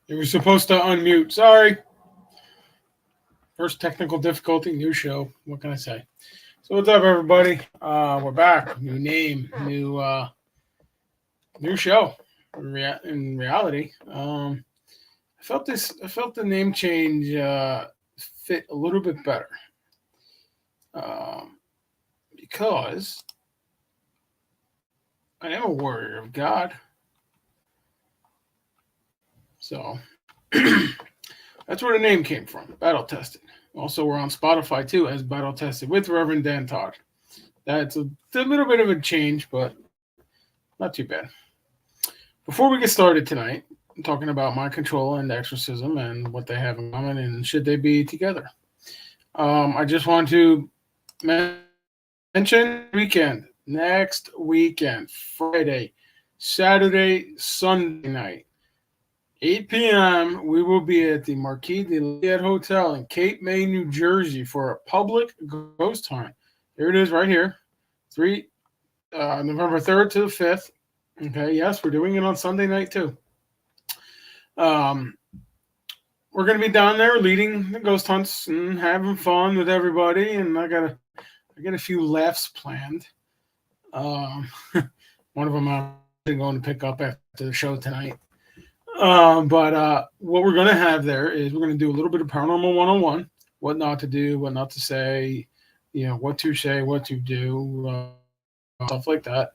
You were supposed to unmute. Sorry. First technical difficulty, new show. What can I say? So what's up, everybody? We're back. New name, new show. In reality, I felt the name change fit a little bit better because I am a warrior of God. So that's where the name came from, Battle Tested. Also, we're on Spotify too as Battle Tested with Reverend Dan Todd. That's a little bit of a change, but not too bad. Before we get started tonight, I'm talking about mind control and exorcism and what they have in common and should they be together. I just want to mention next weekend, Friday, Saturday, Sunday night. 8 p.m., we will be at the Marquis de Lafayette Hotel in Cape May, New Jersey for a public ghost hunt. Here it is right here. November 3rd to the 5th. Okay, yes, we're doing it on Sunday night too. We're going to be down there leading the ghost hunts and having fun with everybody, and I got a few laughs planned. One of them I'm going to pick up after the show tonight. But what we're going to have there is we're going to do a little bit of paranormal 101, what not to do, what not to say, what to say, what to do, stuff like that.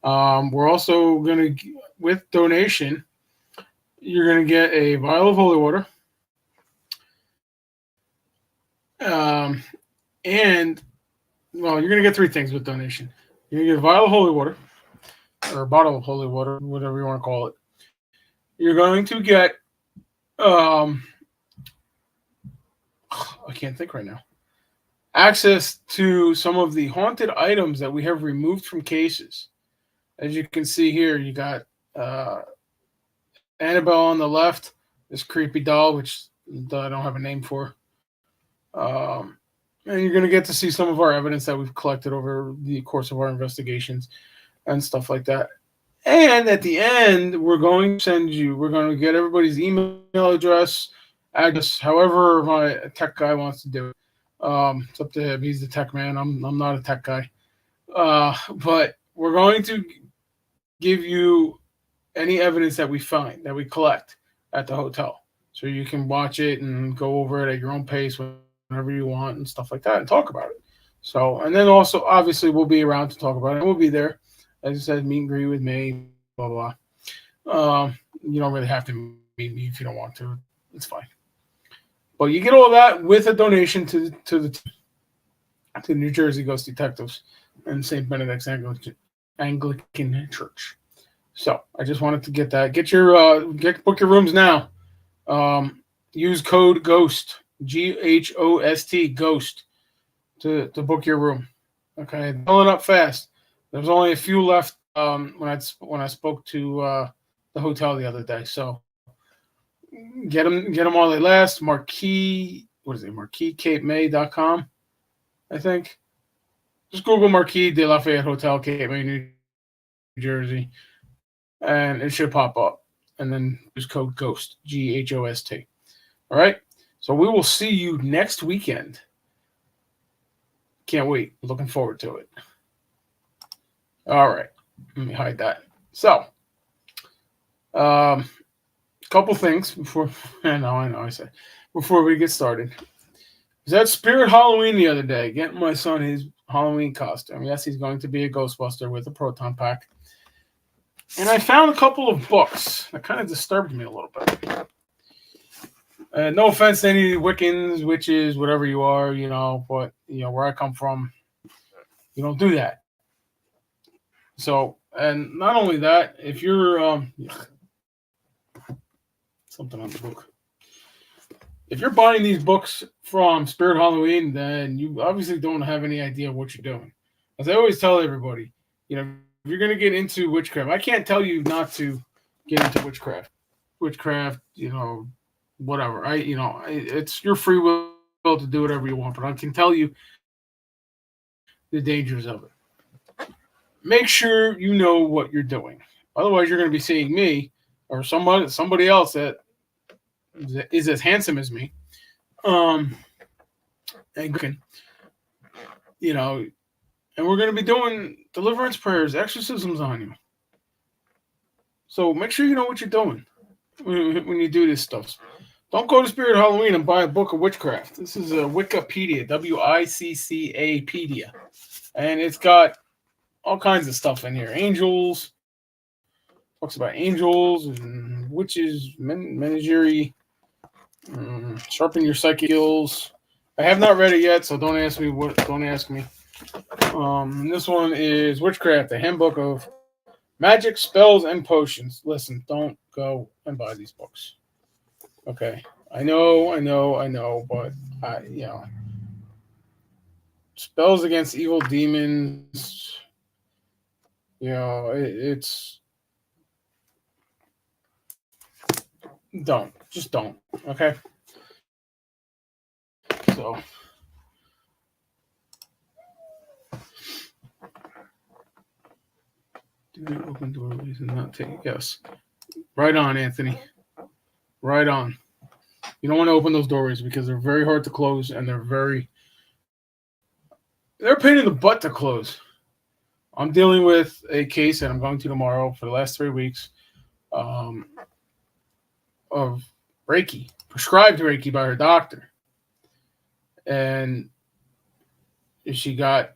We're also going to, with donation, you're going to get a vial of holy water. And, well, you're going to get three things with donation. You're going to get a vial of holy water, or a bottle of holy water, whatever you want to call it. You're going to get, I can't think right now, access to some of the haunted items that we have removed from cases. As you can see here, you got Annabelle on the left, this creepy doll, which I don't have a name for. And you're going to get to see some of our evidence that we've collected over the course of our investigations and stuff like that. And at the end, we're going to get everybody's email address, however my tech guy wants to do it. It's up to him. He's the tech man. I'm not a tech guy. But we're going to give you any evidence that we find, that we collect at the hotel. So you can watch it and go over it at your own pace whenever you want and stuff like that and talk about it. So, and then also, obviously, we'll be around to talk about it. We'll be there. As I said, meet and greet with me, blah, blah. You don't really have to meet me if you don't want to. It's fine. But you get all that with a donation to New Jersey Ghost Detectives and St. Benedict's Anglican Church. So I just wanted to get that. Book your rooms now. Use code GHOST, GHOST, GHOST, to book your room. Okay, filling up fast. There's only a few left when I spoke to the hotel the other day. So get them while they last. MarquisCapeMay.com, I think. Just Google Marquis de Lafayette Hotel, Cape May, New Jersey, and it should pop up. and then use code GHOST, GHOST. All right. So we will see you next weekend. Can't wait. Looking forward to it. All right. Let me hide that. So, couple things before I know I said before we get started. Was that Spirit Halloween the other day? Getting my son his Halloween costume. Yes, he's going to be a Ghostbuster with a proton pack. And I found a couple of books that kind of disturbed me a little bit. No offense to any Wiccans, witches, whatever you are, but where I come from, you don't do that. So, and not only that, if you're something on the book. If you're buying these books from Spirit Halloween, then you obviously don't have any idea what you're doing. As I always tell everybody, if you're going to get into witchcraft, I can't tell you not to get into witchcraft. Witchcraft, whatever. It's your free will to do whatever you want, but I can tell you the dangers of it. Make sure you know what you're doing. Otherwise, you're going to be seeing me or somebody else that is as handsome as me, and and we're going to be doing deliverance prayers, exorcisms on you. So make sure you know what you're doing when you do this stuff. Don't go to Spirit Halloween and buy a book of witchcraft. This is a Wikipedia, WICCApedia, and it's got all kinds of stuff in here. Angels, talks about angels and witches, menagerie, sharpen your psychic skills. I have not read it yet, so don't ask me. Don't ask me. This one is Witchcraft, a handbook of magic, spells, and potions. Listen, don't go and buy these books. Okay, I know, but spells against evil demons. It's just don't. Okay, so. Do not open doorways and not take. Yes. Right on, Anthony. Right on. You don't want to open those doorways because they're very hard to close and they're a pain in the butt to close. I'm dealing with a case that I'm going to tomorrow for the last 3 weeks of Reiki, prescribed Reiki by her doctor. And she got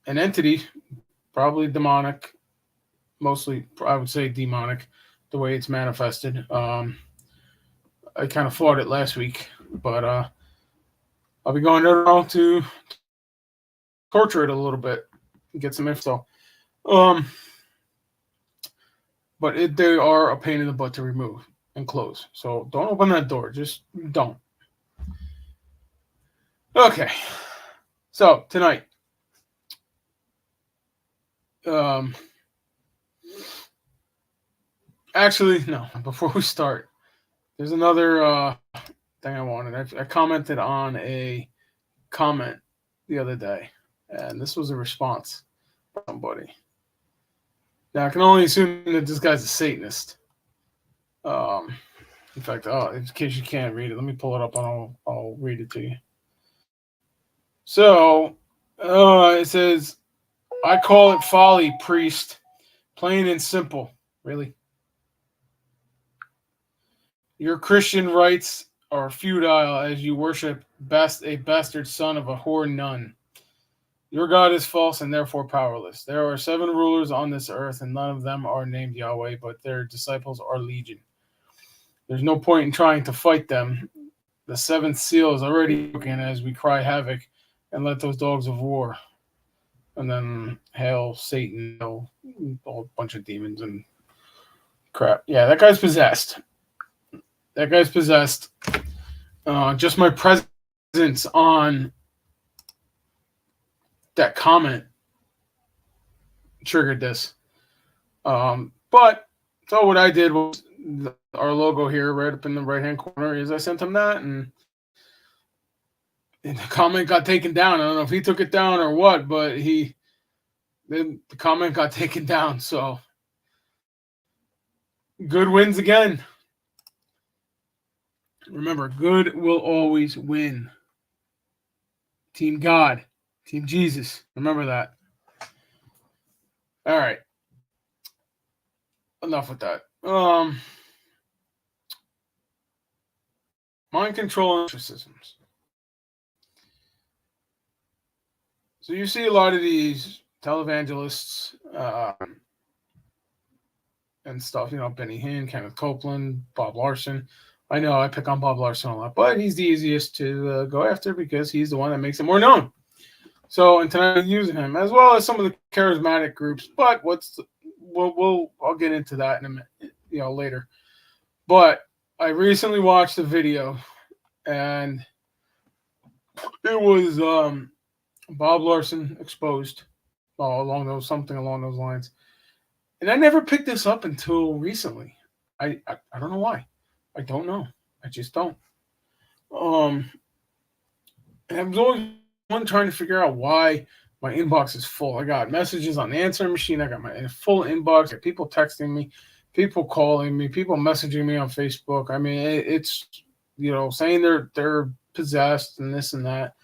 an entity, probably demonic, mostly, I would say demonic, the way it's manifested. I kind of fought it last week, but I'll be going there now to torture it a little bit and get some info. But they are a pain in the butt to remove and close. So don't open that door. Just don't. Okay. So tonight, actually, no. Before we start, there's another thing I wanted. I commented on a comment the other day, and this was a response from somebody. Now I can only assume that this guy's a Satanist. In fact, in case you can't read it, let me pull it up and I'll read it to you. So it says, "I call it folly, priest. Plain and simple. Really? Your Christian rites are futile as you worship a bastard son of a whore nun. Your God is false and therefore powerless. There are 7 rulers on this earth, and none of them are named Yahweh, but their disciples are legion. There's no point in trying to fight them. The 7th seal is already broken as we cry havoc and let those dogs of war." And then hail Satan, hail a bunch of demons and crap. Yeah, that guy's possessed. Just my presence on that comment triggered this. But so what I did was our logo here right up in the right-hand corner is I sent him that, and the comment got taken down. I don't know if he took it down or what, but the comment got taken down. So Good wins again. Remember, good will always win. Team God, Team Jesus. Remember that. All right. Enough with that. Mind control and exorcisms. So you see a lot of these televangelists and stuff. Benny Hinn, Kenneth Copeland, Bob Larson. I know I pick on Bob Larson a lot, but he's the easiest to go after because he's the one that makes it more known. So, and tonight I'm using him as well as some of the charismatic groups. But I'll get into that in a minute, later. But I recently watched a video, and it was Bob Larson exposed, something along those lines. And I never picked this up until recently. I don't know why. I don't know. I just don't. And I was always one trying to figure out why my inbox is full. I got messages on the answering machine. I got my full inbox. I got people texting me, people calling me, people messaging me on Facebook. I mean, it's saying they're possessed and this and that.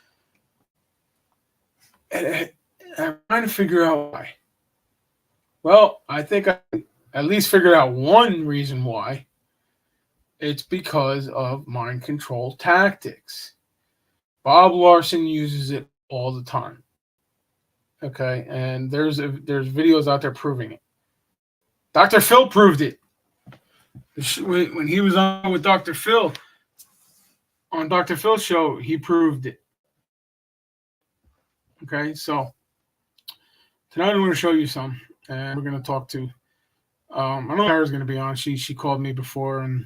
And I'm trying to figure out why. Well, I think I at least figured out one reason why. It's because of mind control tactics. Bob Larson uses it all the time. Okay, and there's videos out there proving it. Dr. Phil proved it. When he was on with Dr. Phil, on Dr. Phil's show, he proved it. Okay, so tonight I'm going to show you some, and we're going to talk to. I know Sarah's going to be on. She called me before, and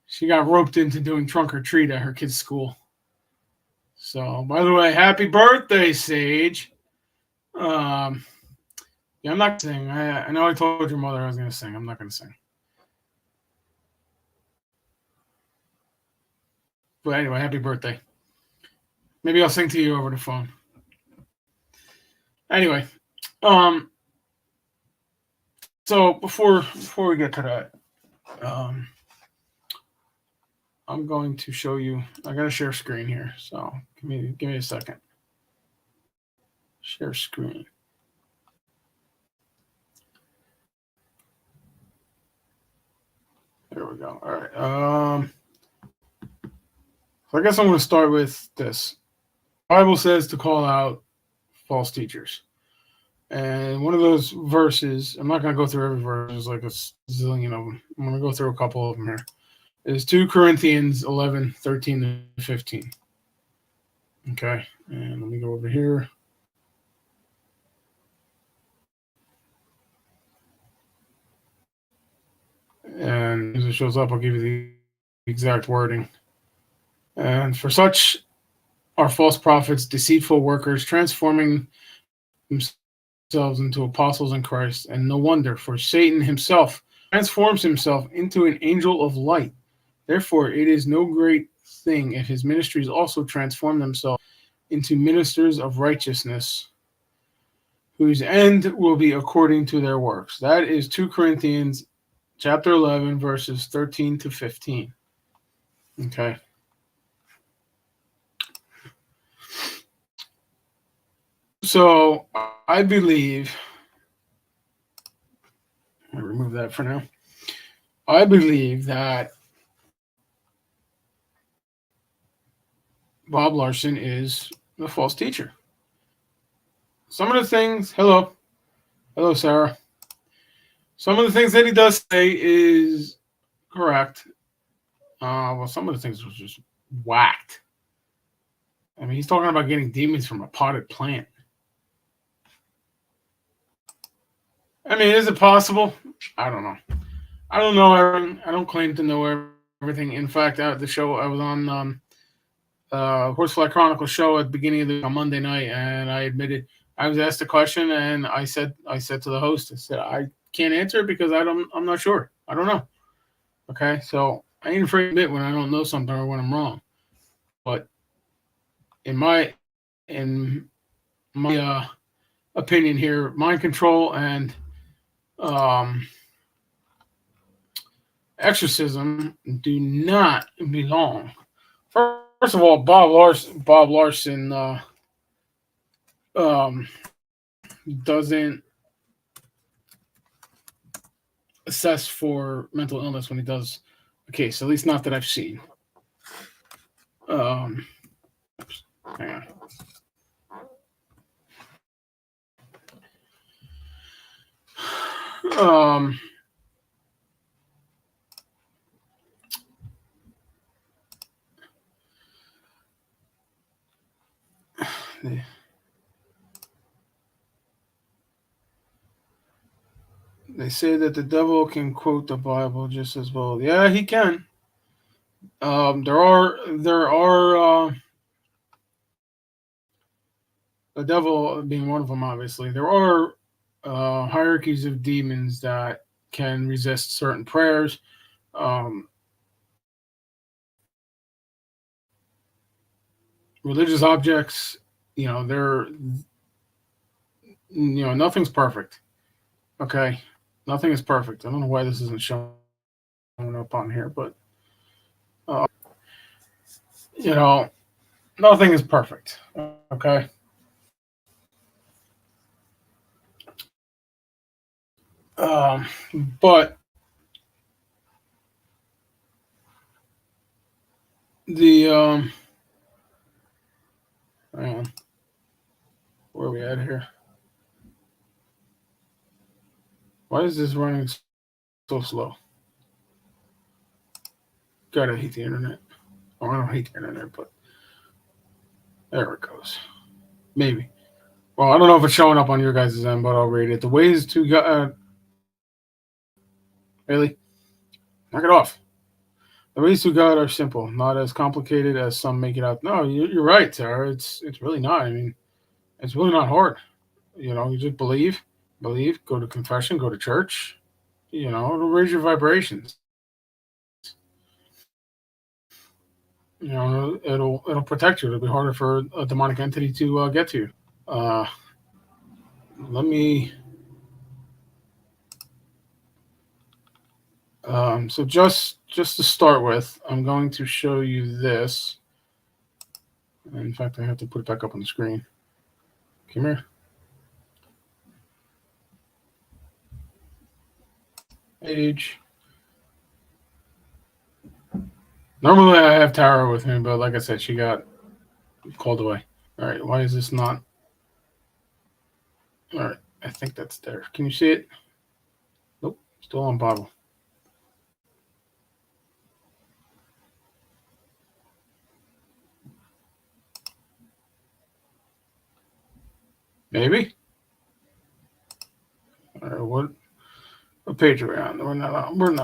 she got roped into doing trunk or treat at her kid's school. So, by the way, happy birthday, Sage. Yeah, I'm not going to sing. I know I told your mother I was going to sing. I'm not going to sing. But anyway, happy birthday. Maybe I'll sing to you over the phone. Anyway, so before we get to that, I'm going to show you. I got to share screen here, so give me a second. Share screen. There we go. All right. So I guess I'm going to start with this. The Bible says to call out false teachers. And one of those verses, I'm not going to go through every verse, there's like a zillion of them. I'm going to go through a couple of them here. Is 2 Corinthians 11, 13 to 15. Okay, and let me go over here. And as it shows up, I'll give you the exact wording. And for such are false prophets, deceitful workers, transforming themselves into apostles in Christ. And no wonder, for Satan himself transforms himself into an angel of light. Therefore, it is no great thing if his ministries also transform themselves into ministers of righteousness, whose end will be according to their works. That is 2 Corinthians chapter 11, verses 13 to 15. Okay. So I believe, I'll remove that for now. I believe that Bob Larson is a false teacher. Some of the things, hello, Sarah. Some of the things that he does say is correct. Well, some of the things was just whacked. I mean, he's talking about getting demons from a potted plant. I mean, is it possible? I don't know. I don't know everything. I don't claim to know everything. In fact, at the show I was on, Horsefly Chronicles show at the beginning of on Monday night, and I admitted I was asked a question, and I said to the host, I said I can't answer it because I'm not sure. I don't know. Okay, so I ain't afraid to admit when I don't know something or when I'm wrong. But in my opinion here, mind control and exorcism do not belong. First of all, Bob Larson um, doesn't assess for mental illness when he does a case. At least not that I've seen. Um, hang on. They say that the devil can quote the Bible just as well. Yeah, he can. There are the devil being one of them. Obviously, there are hierarchies of demons that can resist certain prayers. Um, Religious objects, they're nothing's perfect. Okay, nothing is perfect. I don't know why this isn't showing up on here, but uh, you know, nothing is perfect. Okay. Um, but the hang on, where are we at here? Why is this running so slow? God, I hate the internet. Oh, I don't hate the internet, but there it goes. Maybe. Well, I don't know if it's showing up on your guys' end, but I'll read it. The ways to really knock it off. The ways to God are simple, not as complicated as some make it out. No, you're right, Sarah. It's really not. I mean, it's really not hard. You just believe, go to confession, go to church. It'll raise your vibrations. It'll protect you. It'll be harder for a demonic entity to get to you. Uh, Let me. So just to start with, I'm going to show you this. In fact, I have to put it back up on the screen. Come here. Page. Normally I have Tara with me, but like I said, she got called away. All right, why is this not? All right, I think that's there. Can you see it? Nope, still on bottle. Maybe. All right, what page are we on? We're not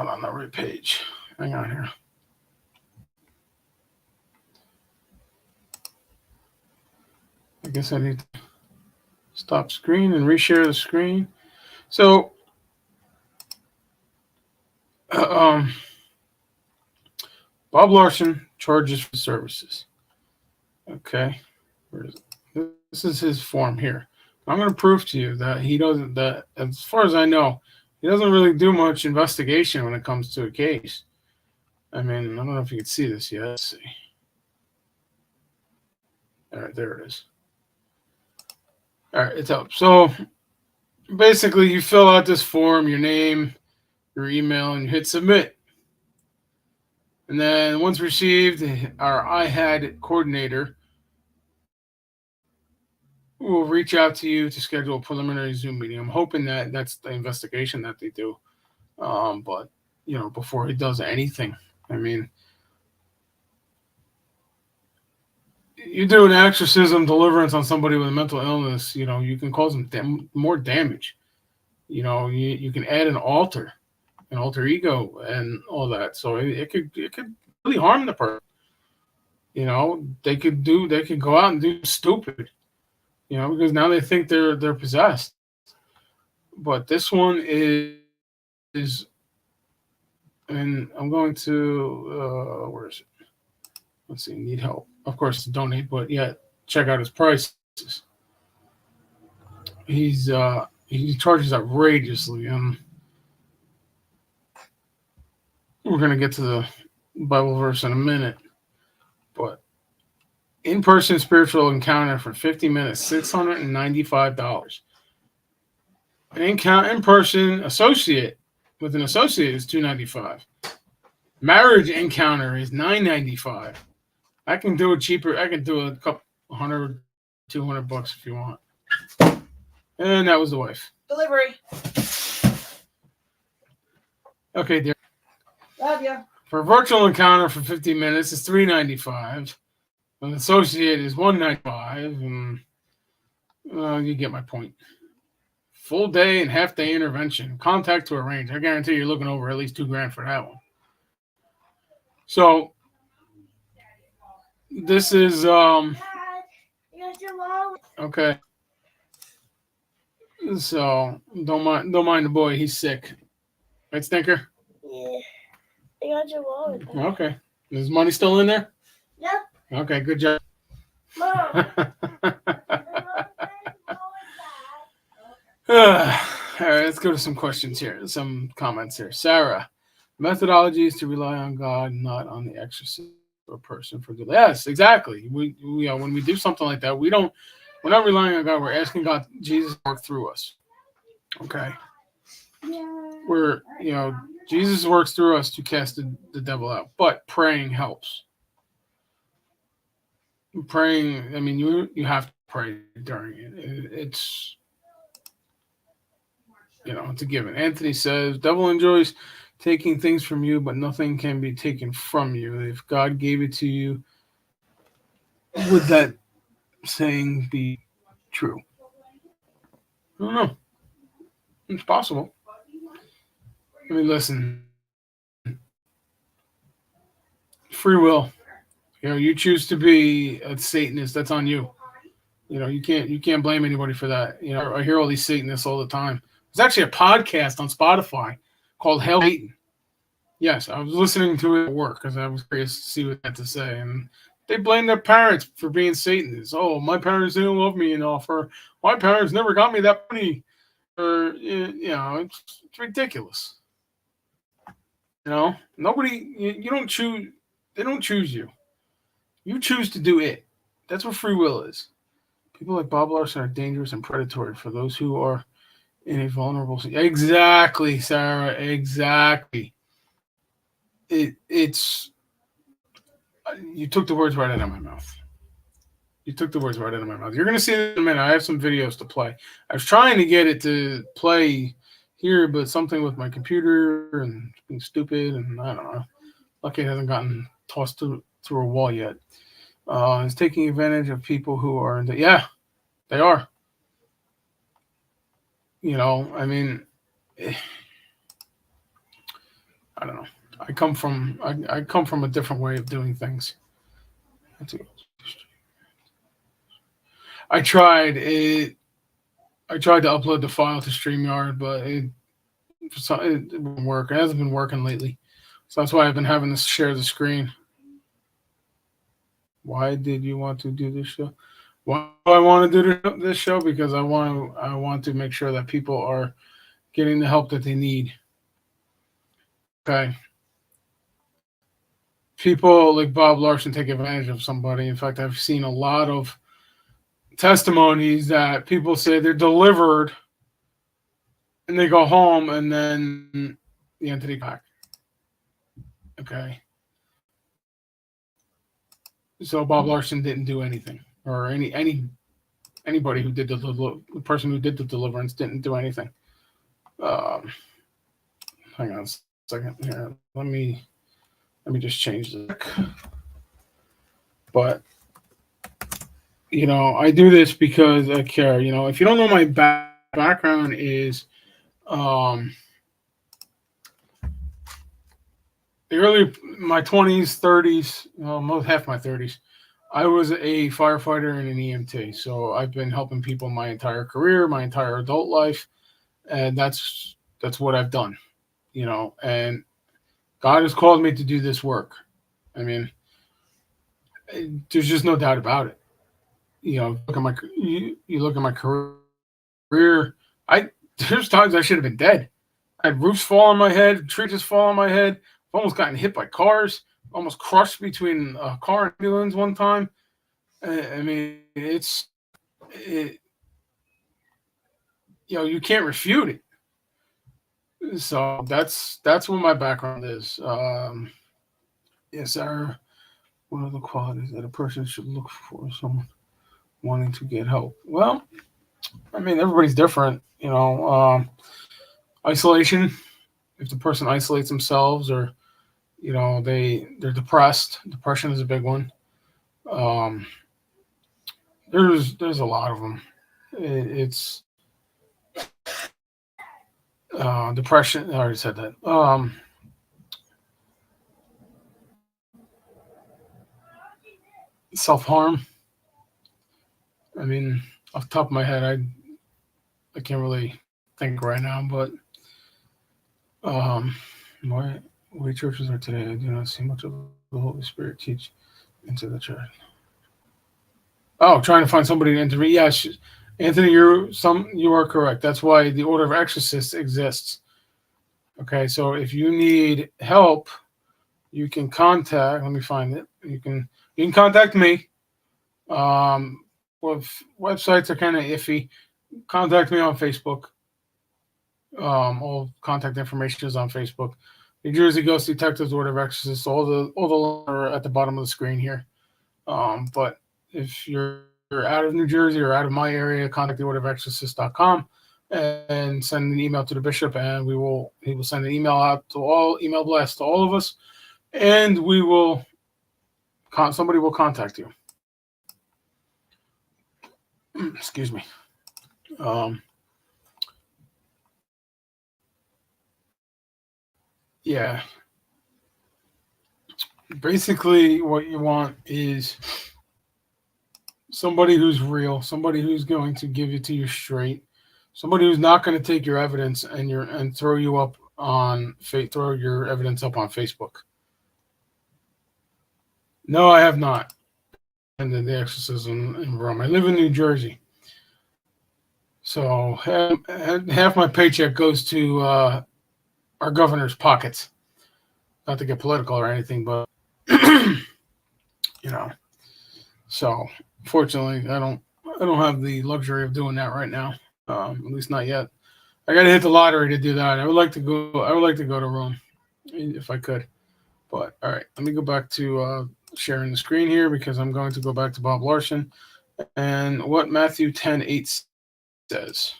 on the right page. Hang on here. I guess I need to stop screen and reshare the screen. So, um, Bob Larson charges for services. Okay, where is it? This is his form here. I'm going to prove to you that he doesn't. That as far as I know, he doesn't really do much investigation when it comes to a case. I mean, I don't know if you can see this yet. Let's see. All right, there it is. All right, it's up. So basically, you fill out this form, your name, your email, and you hit submit. And then once received, our IHAD coordinator will reach out to you to schedule a preliminary Zoom meeting. I'm hoping that that's the investigation that they do. But before he does anything, I mean, you do an exorcism deliverance on somebody with a mental illness, you can cause them more damage. You can add an alter ego, and all that. So it could really harm the person. They could go out and do stupid. Because now they think they're possessed. But this one is, and I'm going to where is it? Let's see, need help. Of course, to donate, but yeah, check out his prices. He charges outrageously. we're going to get to the Bible verse in a minute, but in-person spiritual encounter for 50 minutes, $695. An in-person associate with an associate is $295. Marriage encounter is $995. I can do it cheaper. I can do a couple $100, $200 if you want. And that was the wife. Delivery. Okay, dear. Love you. For a virtual encounter for 50 minutes, it's $395. An associate is $195, and you get my point. Full day and half day intervention. Contact to arrange. I guarantee you're looking over at least $2,000 for that one. So this is okay. So don't mind the boy. He's sick. Right, Stinker? Yeah. I got your wallet. Okay. Is his money still in there? Yep. Okay, good job. Mom. All right, let's go to some questions here, some comments here. Sarah, methodology is to rely on God, not on the exorcist or person for good. Yes, exactly. We when we do something like that, we're not relying on God. We're asking God, Jesus, to work through us. Okay. Jesus works through us to cast the devil out, but praying helps. Praying, I mean, you have to pray during it. It's it's a given. Anthony says, devil enjoys taking things from you, but nothing can be taken from you. If God gave it to you, would that saying be true? I don't know. It's possible. I mean, listen. Free will. You choose to be a Satanist. That's on you. You can't blame anybody for that. I hear all these Satanists all the time. There's actually a podcast on Spotify called Hell Satan. Yes, I was listening to it at work because I was curious to see what they had to say. And they blame their parents for being Satanists. Oh, my parents didn't love me enough, or my parents never got me that money. Or, it's ridiculous. Nobody, you don't choose, they don't choose you. You choose to do it. That's what free will is. People like Bob Larson are dangerous and predatory for those who are in a vulnerable situation. Exactly, Sarah. Exactly. It's you took the words right out of my mouth. You're going to see it in a minute. I have some videos to play. I was trying to get it to play here, but something with my computer and being stupid, and I don't know. Lucky it hasn't gotten tossed through a wall yet. It's taking advantage of people who are yeah, they are. I mean, I don't know. I come from a different way of doing things. I tried to upload the file to StreamYard, but it didn't work. It hasn't been working lately, so that's why I've been having to share the screen. Why did you want to do this show? Why do I want to do this show? Because I want to make sure that people are getting the help that they need. Okay. People like Bob Larson take advantage of somebody. In fact, I've seen a lot of testimonies that people say they're delivered and they go home and then the entity back. Okay. So Bob Larson didn't do anything, or anybody who did the person who did the deliverance didn't do anything. Hang on a second here. Let me just change the. But I do this because I care. If you don't know, my background is my 20s, 30s, most half my 30s. I was a firefighter and an EMT, so I've been helping people my entire career, my entire adult life, and that's what I've done. And God has called me to do this work. I mean, there's just no doubt about it. You look at my career. There's times I should have been dead. I had roofs fall on my head, trees fall on my head, almost gotten hit by cars, almost crushed between a car and ambulance one time. I mean, you can't refute it. So that's what my background is. Yes, sir. What are the qualities that a person should look for someone wanting to get help? Well, I mean, everybody's different. Isolation. If the person isolates themselves, or they're depressed. Depression is a big one. Um, there's a lot of them. It's depression. I already said that. Self harm. I mean, off the top of my head, I can't really think right now, but um, why way churches are today, I do not see much of the Holy Spirit teach into the church. Oh, trying to find somebody to intervene. Yes, Anthony, you are correct. That's why the Order of Exorcists exists. Okay, so if you need help, you can contact. Let me find it. You can contact me. With websites are kind of iffy. Contact me on Facebook. All contact information is on Facebook. New Jersey Ghost Detectives, Order of Exorcists. All the links are at the bottom of the screen here. But if you're out of New Jersey or out of my area, contact theorderofexorcist.com and send an email to the bishop, and he will send an email blast to all of us, and somebody will contact you. Excuse me. Yeah. Basically, what you want is somebody who's real, somebody who's going to give it to you straight, somebody who's not going to take your evidence and throw your evidence up on Facebook. No, I have not attended the exorcism in Rome. I live in New Jersey, so half my paycheck goes to our governor's pockets. Not to get political or anything, but you know. So fortunately, I don't have the luxury of doing that right now. At least not yet. I got to hit the lottery to do that. I would like to go. I would like to go to Rome if I could. But all right, let me go back to sharing the screen here because I'm going to go back to Bob Larson and what Matthew 10:8 says.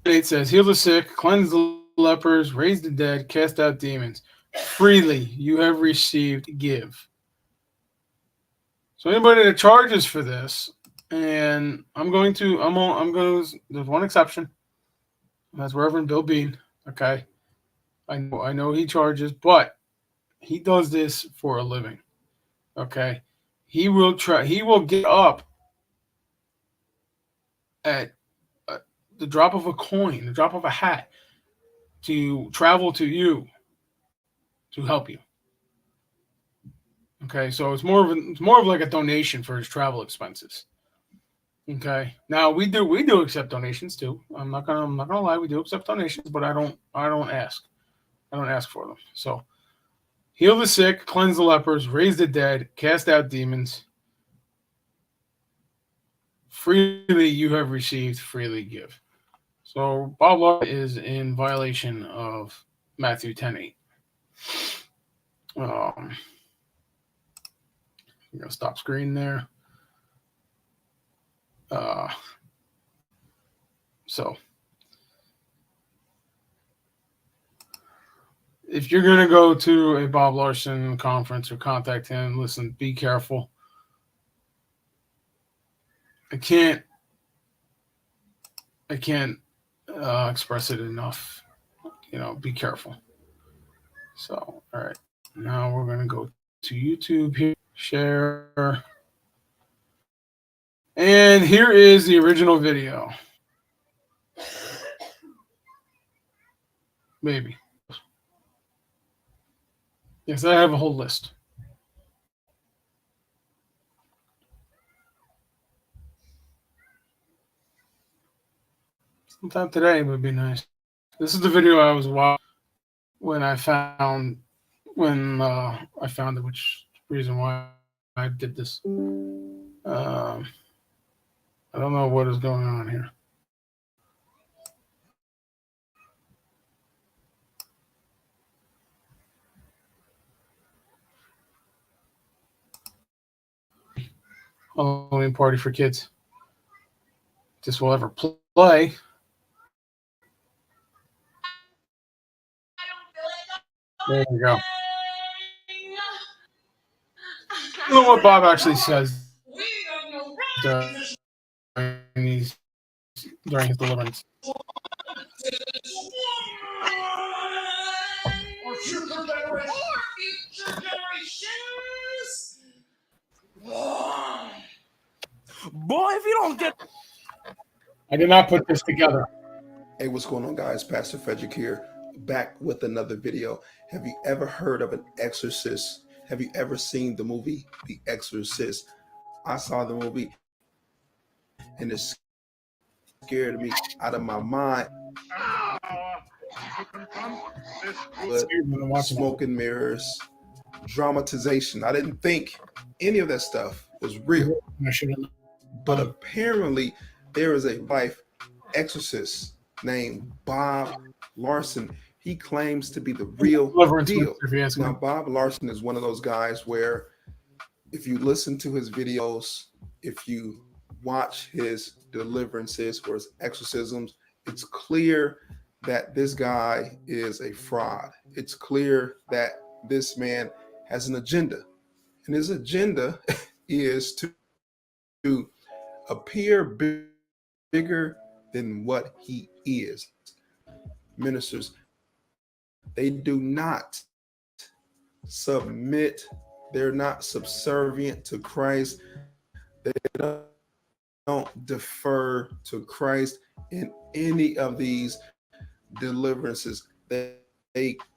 It says, "Heal the sick, cleanse the lepers, raise the dead, cast out demons. Freely you have received, give." So anybody that charges for this, and there's one exception. That's Reverend Bill Bean. Okay, I know he charges, but he does this for a living. Okay, he will get up at the drop of a coin, the drop of a hat, to travel to you to help you. Okay, so it's more of like a donation for his travel expenses. Okay, now we do accept donations too. I'm not gonna lie, we do accept donations, but I don't ask for them. So heal the sick, cleanse the lepers, raise the dead, cast out demons. Freely you have received, freely give. So Bob Law is in violation of Matthew 10:8. I'm gonna stop screen there. So if you're gonna go to a Bob Larson conference or contact him, listen, be careful. I can't express it enough. Be careful. So, all right. Now we're going to go to YouTube here, share. And here is the original video. Maybe. Yes, I have a whole list. Sometime today would be nice. This is the video I was watching when I found it, which reason why I did this. I don't know what is going on here. Halloween party for kids. This will ever play. There we go. You know what Bob actually says during his deliverance. Or future generations. Boy, if you don't get. I did not put this together. Hey, what's going on, guys? Pastor Frederick here, back with another video. Have you ever heard of an exorcist? Have you ever seen the movie The Exorcist? I saw the movie and it scared me out of my mind. But smoke and mirrors, dramatization. I didn't think any of that stuff was real. But apparently there is a life exorcist named Bob Larson. He claims to be the real deal. Now, Bob Larson is one of those guys where if you listen to his videos, if you watch his deliverances or his exorcisms, it's clear that this guy is a fraud. It's clear that this man has an agenda. And his agenda is to appear bigger than what he is. Ministers, they do not submit, they're not subservient to Christ, they don't defer to Christ in any of these deliverances. They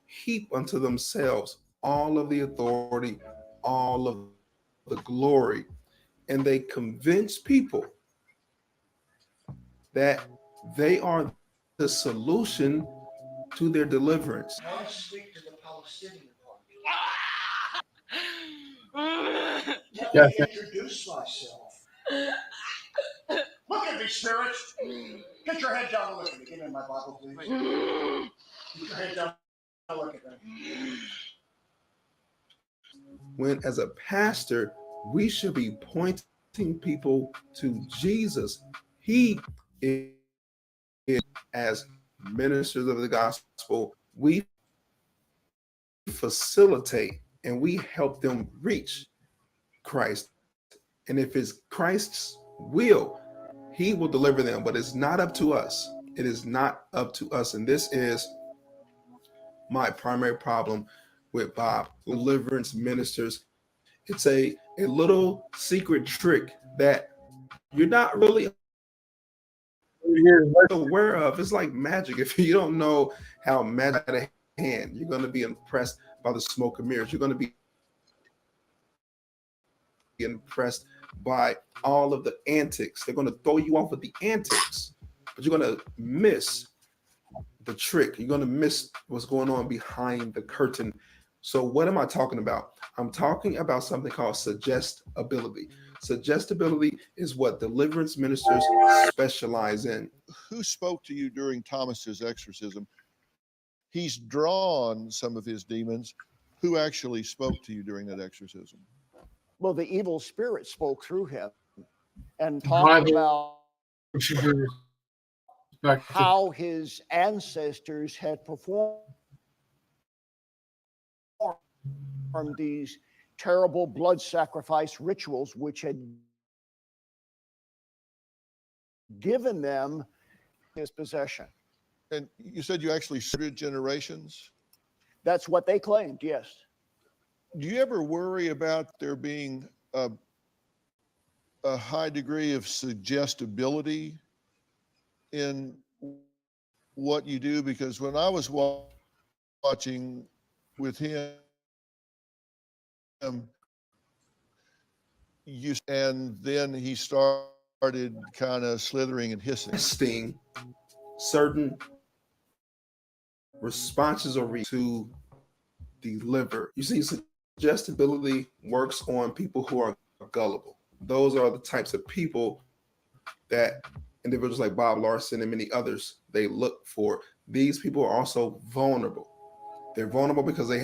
heap unto themselves all of the authority, all of the glory, and they convince people that they are the solution to their deliverance. I want to speak to the Palestinian party. Let me introduce myself. Look at me, spirit. Get your head down and look at me. Give me my Bible, please. Get your head down and look at me. When, as a pastor, we should be pointing people to Jesus. He is, as ministers of the gospel, we facilitate and we help them reach Christ. And if it's Christ's will, he will deliver them, but it's not up to us. It is not up to us. And this is my primary problem with Bob. Deliverance ministers, it's a little secret trick that you're not really aware of. It's like magic. If you don't know how magic at a hand, you're going to be impressed by the smoke and mirrors. You're going to be impressed by all of the antics. They're going to throw you off with the antics, but you're going to miss the trick. You're going to miss what's going on behind the curtain. So what am I talking about? I'm talking about something called suggestibility. Suggestibility is what deliverance ministers specialize in. Who spoke to you during Thomas's exorcism? He's drawn some of his demons. Who actually spoke to you during that exorcism? Well, the evil spirit spoke through him and talked about how his ancestors had performed these terrible blood sacrifice rituals, which had given them his possession. And you said you actually started generations? That's what they claimed, yes. Do you ever worry about there being a high degree of suggestibility in what you do? Because when I was watching with him, and then he started kind of slithering and hissing. Testing certain responses or to deliver. You see, suggestibility works on people who are gullible. Those are the types of people that individuals like Bob Larson and many others they look for. These people are also vulnerable. They're vulnerable because they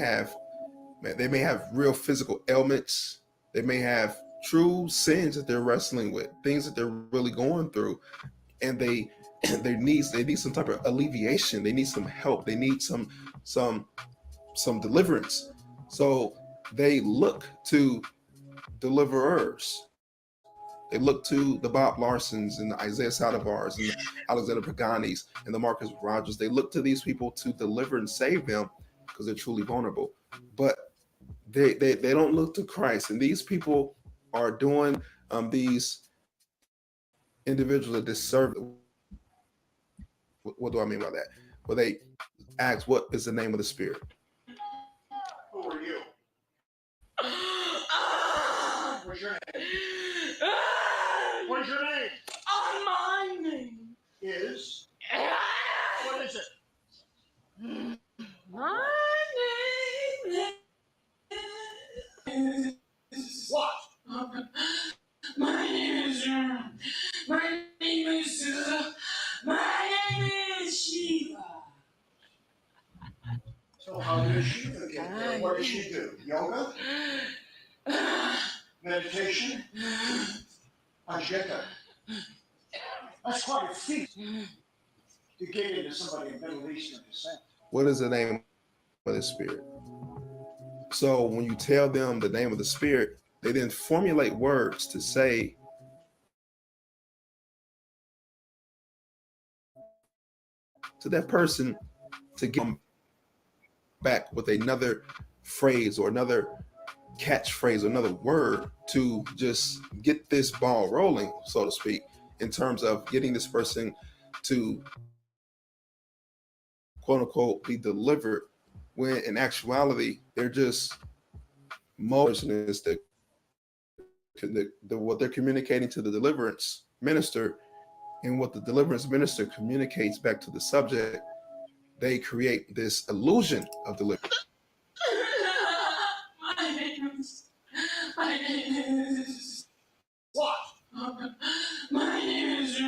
may have real physical ailments. They may have true sins that they're wrestling with, things that they're really going through, and they need some type of alleviation. They need some help. They need some deliverance. So they look to deliverers. They look to the Bob Larsons and the Isaiah Saldivar's and the Alexander Paganis and the Marcus Rogers. They look to these people to deliver and save them because they're truly vulnerable. But they don't look to Christ. And these people are doing these individuals a disservice. What do I mean by that? Well, they ask, what is the name of the spirit? Who are you? What's your name? What's your name? My name Is. What is it? My name is What? My name is my name is my name is Shiva. So how did Shiva get there? What does she do? Yoga? Meditation? Ajita? That's quite a feat to get into somebody of Middle Eastern descent. What is the name of the spirit? So when you tell them the name of the spirit, they then formulate words to say to that person to get them back with another phrase or another catchphrase or another word to just get this ball rolling, so to speak, in terms of getting this person to quote unquote be delivered, when in actuality they're just motions that what they're communicating to the deliverance minister and what the deliverance minister communicates back to the subject. They create this illusion of deliverance. My name is What? my name is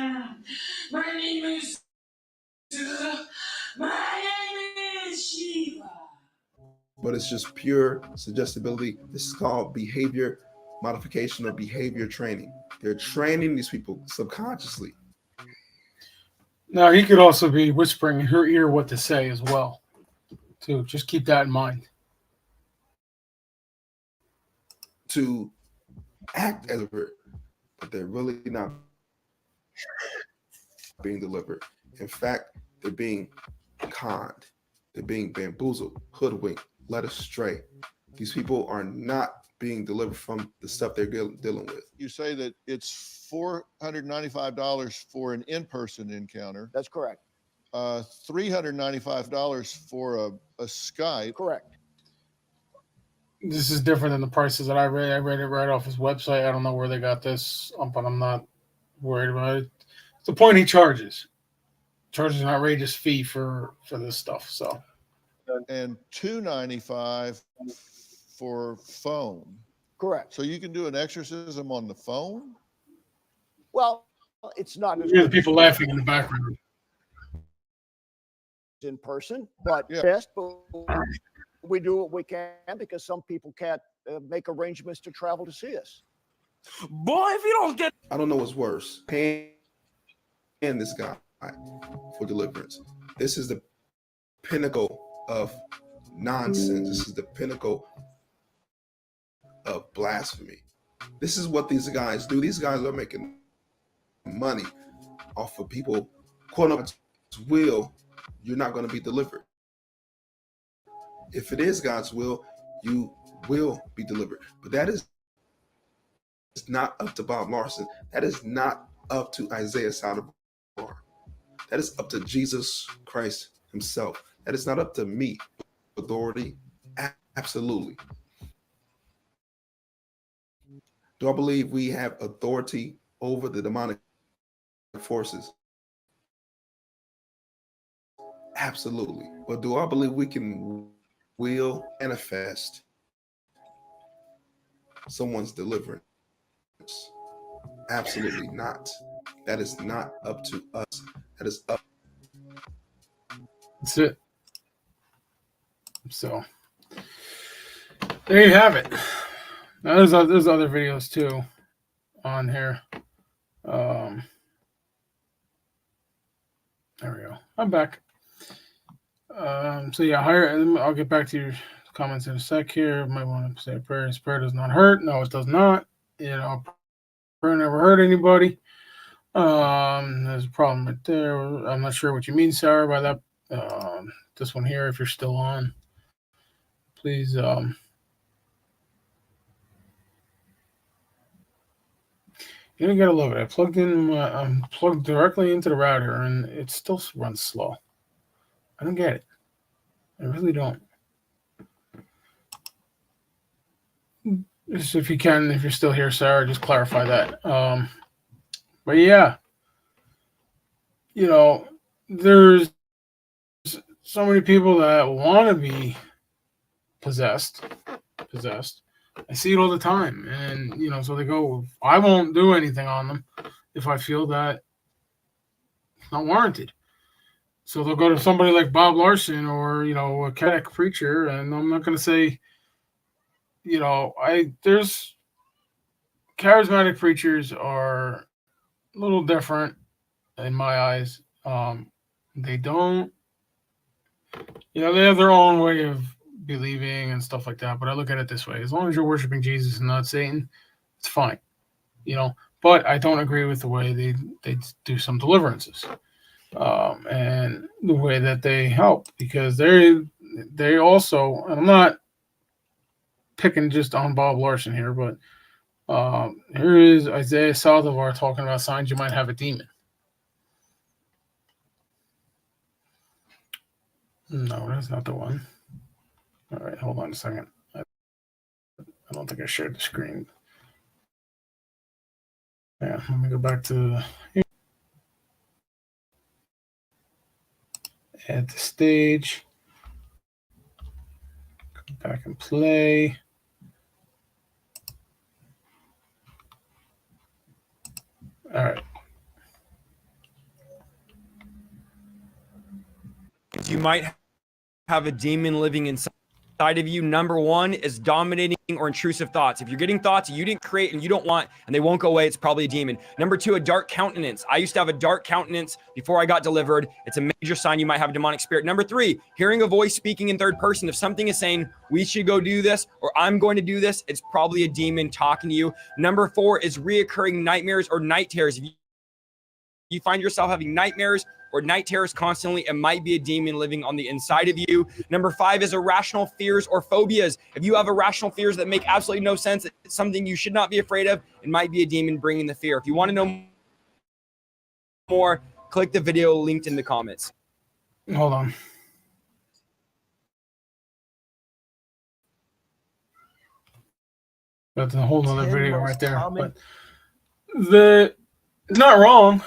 my name is my name is Shiva. But it's just pure suggestibility. This is called behavior modification or behavior training. They're training these people subconsciously. Now he could also be whispering in her ear what to say as well. Too. Just keep that in mind. To act as a bird, but they're really not being delivered. In fact, they're being conned. They're being bamboozled, hoodwinked, led astray. These people are not being delivered from the stuff they're dealing with. You say that it's $495 for an in-person encounter, That's correct. $395 for a Skype. Correct. This is different than the prices that I read. I read it right off his website. I don't know where they got this, but I'm not worried about it. It's the point he charges. Charges an outrageous fee for this stuff. So, And $295 for phone. Correct. So you can do an exorcism on the phone? Well, it's not as you hear the good as people laughing in the background. in person, but Yeah. best. But we do what we can because some people can't make arrangements to travel to see us. Boy, if you don't get I don't know what's worse, paying this guy for deliverance. This is the pinnacle of nonsense. This is the pinnacle of blasphemy. This is what these guys do. These guys are making money off of people, quote unquote, will. You're not going to be delivered. If it is God's will, you will be delivered. But that is not up to Bob Larson. That is not up to Isaiah Saldivar. That is up to Jesus Christ himself. That is not up to me. Authority, absolutely. Do I believe we have authority over the demonic forces? Absolutely. But do I believe we can will manifest someone's deliverance? Absolutely not. That is not up to us. That is up. That's it. So there you have it. Now there's other videos too on here. There we go. I'm back. So yeah, I'll get back to your comments in a sec here. Might want to say a prayer. His prayer does not hurt. No, it does not. You know, prayer never hurt anybody. There's a problem right there. I'm not sure what you mean, Sarah, by that. This one here, if you're still on, please. You gotta love it. I'm plugged directly into the router, and it still runs slow. I don't get it. I really don't. Just if you're still here, Sarah, just clarify that. But yeah, you know, there's so many people that want to be possessed. I see it all the time, and you know, so they go, I won't do anything on them if I feel that it's not warranted. So they'll go to somebody like Bob Larson or, you know, a Catholic preacher, and I'm not going to say, you know, there's charismatic preachers are a little different in my eyes. They don't, you know, they have their own way of believing and stuff like that. But I look at it this way: as long as you're worshiping Jesus and not Satan, it's fine, you know. But I don't agree with the way they do some deliverances. And the way that they help, because they also, and I'm not picking just on Bob Larson here, but here is Isaiah Saldivar talking about signs you might have a demon. No, that's not the one. All right, hold on a second. I don't think I shared the screen. Yeah, let me go back to add the stage. Go back and play. All right. You might have a demon living inside of you. Number one is dominating or intrusive thoughts. If you're getting thoughts you didn't create and you don't want, and they won't go away, it's probably a demon. Number two, a dark countenance. I used to have a dark countenance before I got delivered. It's a major sign you might have a demonic spirit. Number three, hearing a voice speaking in third person. If something is saying, we should go do this, or I'm going to do this, it's probably a demon talking to you. Number four is reoccurring nightmares or night terrors. If you find yourself having nightmares or night terrors constantly, it might be a demon living on the inside of you. Number five is irrational fears or phobias. If you have irrational fears that make absolutely no sense, it's something you should not be afraid of. It might be a demon bringing the fear. If you want to know more, click the video linked in the comments. Hold on. That's a whole nother video right there. But it's not wrong.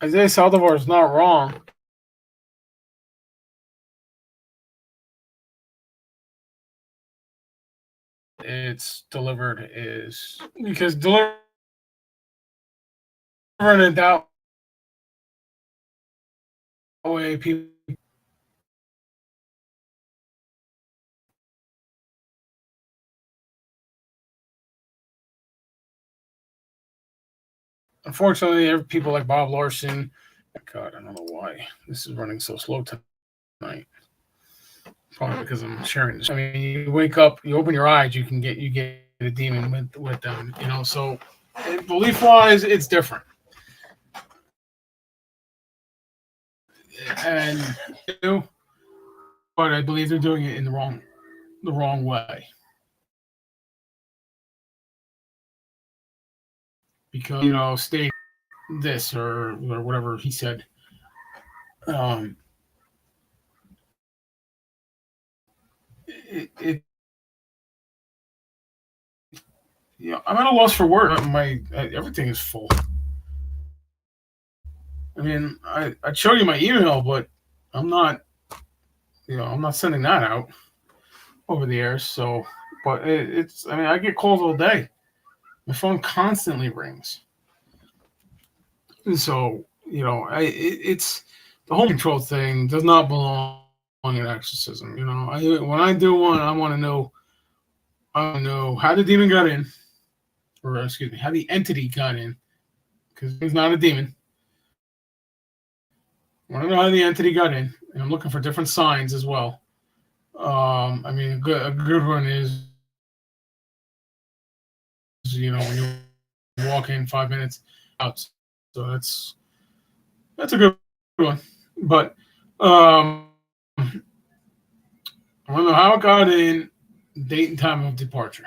Isaiah Saldivar is not wrong. It's delivered is because delivering it that way, people. Unfortunately, people like Bob Larson. God, I don't know why this is running so slow tonight. Probably because I'm sharing this. I mean, you wake up, you open your eyes, you get a demon with them, you know. So, belief wise, it's different. And but I believe they're doing it in the wrong way. Because, you know, state this or whatever he said. You know, I'm at a loss for words. Everything is full. I mean, I showed you my email, but I'm not, I'm not sending that out over the air. So, but it's, I mean, I get calls all day. My phone constantly rings. And so, it's the home control thing does not belong in exorcism. When I do one, I want to know how the demon got in, or excuse me, how the entity got in, because it's not a demon. I want to know how the entity got in, and I'm looking for different signs as well. I mean, a good one is, when you walk in 5 minutes out. So that's a good one. But I want to know how it got in, date and time of departure.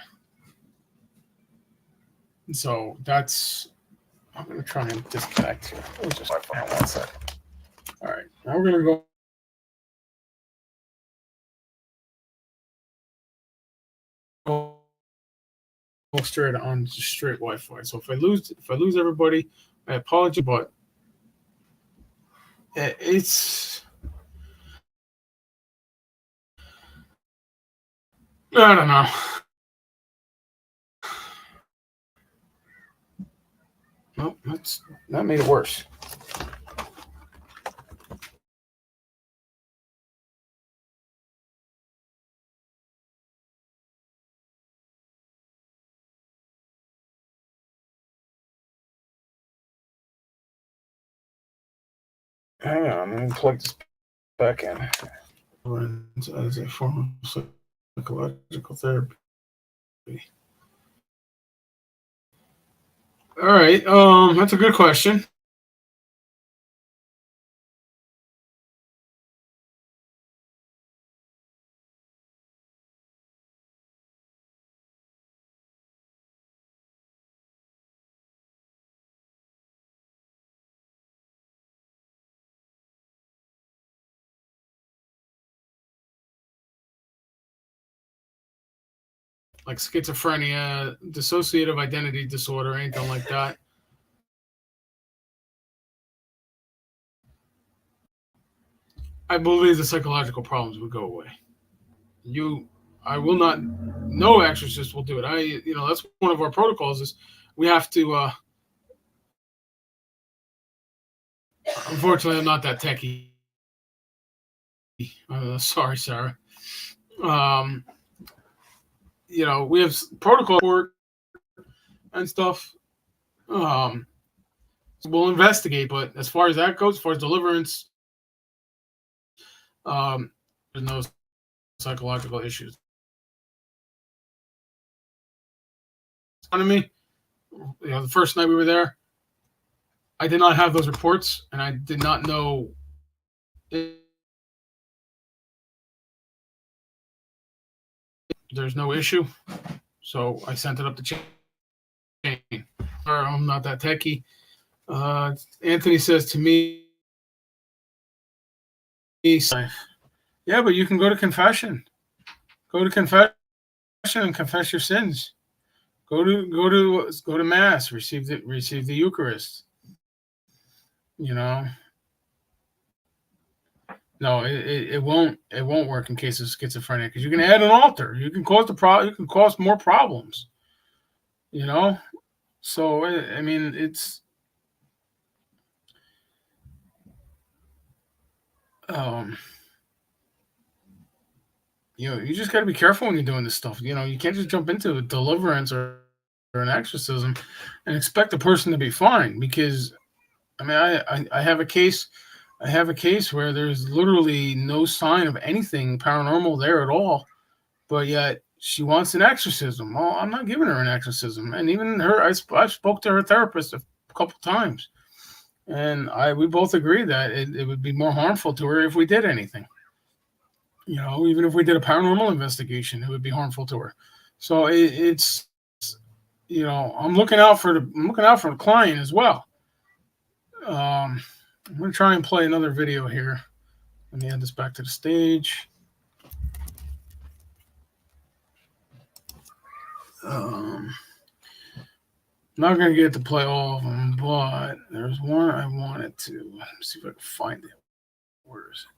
And so I'm going to try and disconnect here. Let me just Wi-Fi on one second. All right, now we're going to go straight on straight Wi-Fi. So if I lose everybody, I apologize, but it's, I don't know. Nope, that made it worse. Hang on, let me plug this back in. As a form of psychological therapy. All right, that's a good question. Like schizophrenia, dissociative identity disorder, anything like that. I believe the psychological problems would go away. I will not. No exorcist will do it. That's one of our protocols. Is we have to. Unfortunately, I'm not that techie. Sorry, Sarah. We have protocol work and stuff. We'll investigate, but as far as that goes, as far as deliverance, there's no psychological issues. On me, the first night we were there, I did not have those reports, and I did not know. There's no issue, so I sent it up the chain. I'm not that techie. Anthony says to me, yeah, but you can go to confession. Go to confession and confess your sins. Go to mass. Receive the Eucharist. No, it won't work in case of schizophrenia because you can add an altar. You can cause You can cause more problems. So I mean it's. You just got to be careful when you're doing this stuff. You can't just jump into a deliverance or an exorcism and expect the person to be fine because, I mean, I have a case. I have a case where there's literally no sign of anything paranormal there at all, but yet she wants an exorcism. Well, I'm not giving her an exorcism, and even her, I spoke to her therapist a couple times, and we both agree that it would be more harmful to her if we did anything. Even if we did a paranormal investigation, it would be harmful to her. So it's I'm looking out for the client as well. I'm gonna try and play another video here. Let me add this back to the stage. Not gonna get to play all of them, but there's one I wanted to. Let me see if I can find it. Where is it?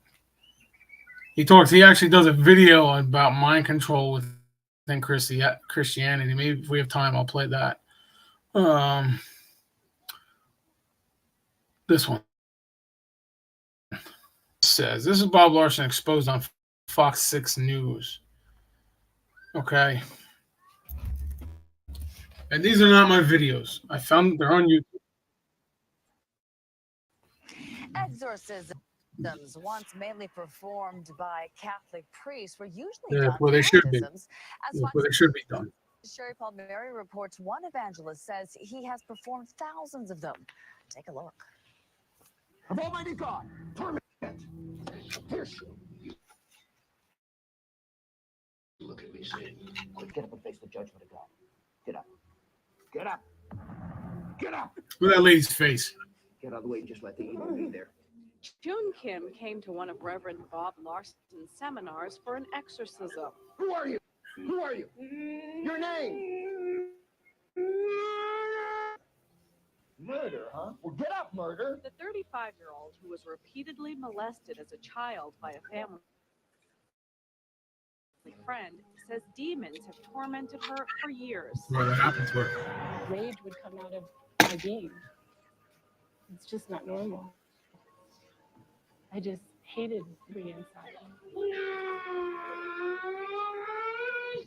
He actually does a video about mind control within Christianity. Maybe if we have time, I'll play that. This one says, this is Bob Larson exposed on Fox 6 News. Okay. And these are not my videos. I found they're on YouTube. Exorcisms, once mainly performed by Catholic priests, were usually Yeah, done where for they should be. baptisms. As Yeah, where they should be done. Sherry Palmieri reports, one evangelist says he has performed thousands of them. Take a look. Of Almighty God, torment. Pierce you. Look at me, say, quick, get up and face the judgment of God. Get up. Get up. Get up. Look at that lady's face. Get out of the way and just let the evil be there. June Kim came to one of Reverend Bob Larson's seminars for an exorcism. Who are you? Who are you? Your name? Murder, huh? Well, get up, murder. The 35-year-old, who was repeatedly molested as a child by a family friend, says demons have tormented her for years. Where that happened to her. Rage would come out of my being. It's just not normal. I just hated being inside.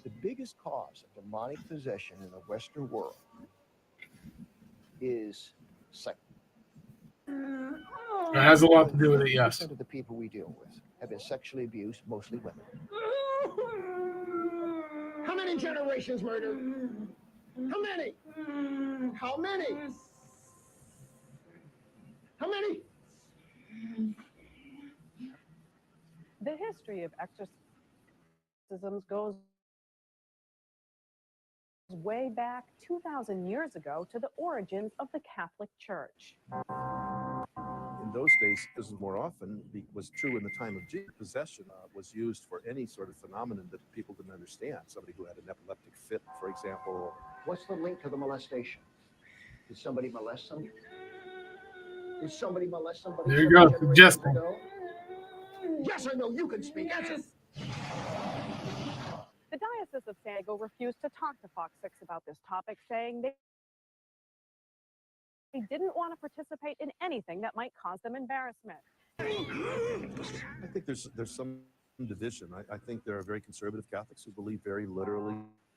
The biggest cause of demonic possession in the Western world is sex. It has a lot to do with it, yes. 50% of the people we deal with have been sexually abused, mostly women. How many generations murdered? How many? How many? How many? The history of exorcisms goes way back 2,000 years ago to the origins of the Catholic Church. In those days, this was more often was true in the time of Jesus. Possession was used for any sort of phenomenon that people didn't understand. Somebody who had an epileptic fit, for example. What's the link to the molestation? Did somebody molest somebody? Did somebody molest somebody? There you go, suggesting. Yes or no, you can speak. Answer. The Diocese of San Diego refused to talk to Fox 6 about this topic, saying they didn't want to participate in anything that might cause them embarrassment. I think there's some division. I think there are very conservative Catholics who believe very literally